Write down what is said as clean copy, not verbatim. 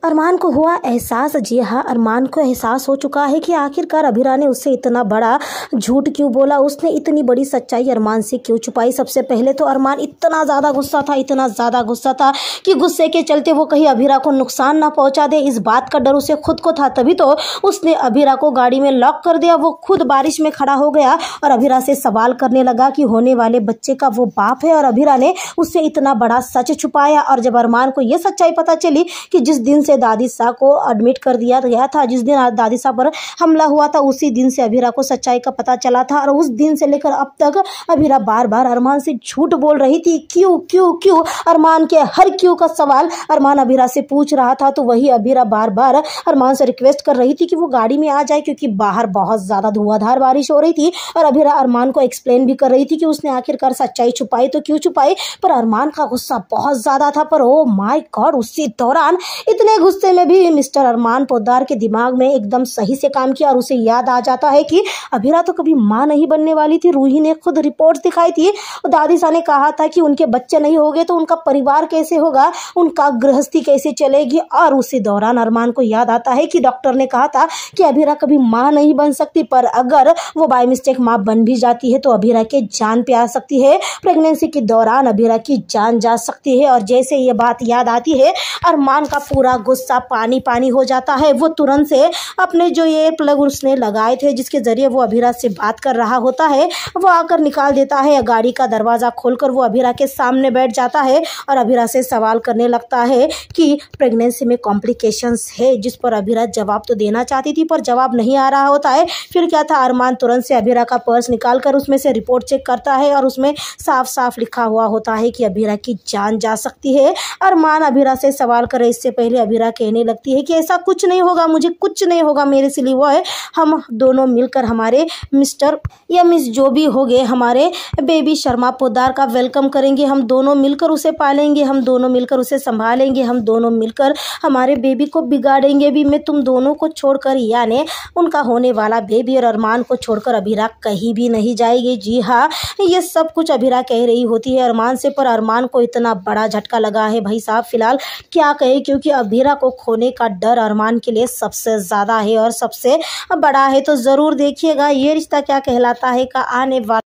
अरमान को हुआ एहसास। जी हाँ, अरमान को एहसास हो चुका है कि आखिरकार अभिरा ने उससे इतना बड़ा झूठ क्यों बोला, उसने इतनी बड़ी सच्चाई अरमान से क्यों छुपाई। सबसे पहले तो अरमान इतना ज़्यादा गुस्सा था, इतना ज़्यादा गुस्सा था कि गुस्से के चलते वो कहीं अभिरा को नुकसान ना पहुंचा दे, इस बात का डर उसे खुद को था। तभी तो उसने अभिरा को गाड़ी में लॉक कर दिया। वो खुद बारिश में खड़ा हो गया और अभिरा से सवाल करने लगा कि होने वाले बच्चे का वो बाप है और अभिरा ने उससे इतना बड़ा सच छुपाया। और जब अरमान को ये सच्चाई पता चली कि जिस दिन से दादी साहब को एडमिट कर दिया गया था, जिस दिन दादी साहब पर हमला हुआ था, उसी दिन से अभिरा को सच्चाई का पता चला था। और उस दिन से लेकर अब तक अभिरा बार बार अरमान से झूठ बोल रही थी। क्यों क्यों क्यों, अरमान के हर क्यों का सवाल अरमान अभिरा से पूछ रहा था। तो वही अभिरा बार बार अरमान से रिक्वेस्ट कर रही थी कि वो गाड़ी में आ जाए, क्योंकि बाहर बहुत ज्यादा धुआंधार बारिश हो रही थी। और अभिरा अरमान को एक्सप्लेन भी कर रही थी कि उसने आखिरकार सच्चाई छुपाई तो क्यों छुपाई। पर अरमान का गुस्सा बहुत ज्यादा था। पर ओ माय गॉड, उसी दौरान इतने गुस्से में भी मिस्टर अरमान पोद्दार के दिमाग में एकदम सही से काम किया और उसे याद आ जाता है कि अभिरा तो कभी मां नहीं बनने वाली थी। रूही ने खुद रिपोर्ट दिखाई थी, दादी सा ने कहा था कि उनके बच्चे नहीं होंगे तो उनका परिवार कैसे होगा, उनका गृहस्थी कैसे चलेगी। और उसी दौरान अरमान को याद आता है कि डॉक्टर ने कहा था कि अभिरा कभी मां नहीं बन सकती, पर अगर वो बाय मिस्टेक मां बन भी जाती है तो अभिरा के जान पे आ सकती है, प्रेगनेंसी के दौरान अभिरा की जान जा सकती है। और जैसे ये बात याद आती है, अरमान का पूरा गुस्सा पानी पानी हो जाता है। वो तुरंत से अपने जो ये प्लग उसने लगाए थे, जिसके जरिए वो अभिरा से बात कर रहा होता है, वो आकर निकाल देता है। गाड़ी का दरवाजा खोलकर वो अभिरा के सामने बैठ जाता है और अभिरा से सवाल करने लगता है कि प्रेगनेंसी में कॉम्प्लिकेशंस है, जिस पर अभिरा जवाब तो देना चाहती थी पर जवाब नहीं आ रहा होता है। फिर क्या था, अरमान तुरंत से अभिरा का पर्स निकाल कर उसमें से रिपोर्ट चेक करता है और उसमें साफ साफ लिखा हुआ होता है कि अभिरा की जान जा सकती है। अरमान अभिरा से सवाल करे इससे पहले अभिरा कहने लगती है कि ऐसा कुछ नहीं होगा, मुझे कुछ नहीं होगा, मेरे से वो है, हम दोनों मिलकर हमारे मिस्टर या मिस जो भी हो गए हमारे बेबी शर्मा पोद्दार का वेलकम करेंगे, हम दोनों मिलकर उसे पालेंगे, हम दोनों मिलकर उसे संभालेंगे, हम दोनों मिलकर हमारे बेबी को बिगाड़ेंगे भी। मैं तुम दोनों को छोड़कर, यानी उनका होने वाला बेबी और अरमान को छोड़कर अभिरा कहीं भी नहीं जाएगी। जी हाँ, ये सब कुछ अभिरा कह रही होती है अरमान से, पर अरमान को इतना बड़ा झटका लगा है भाई साहब, फिलहाल क्या कहे, क्योंकि अभिरा को खोने का डर अरमान के लिए सबसे ज़्यादा है और सबसे बड़ा है। तो ज़रूर देखिएगा ये रिश्ता क्या कहलाता है का आने वाला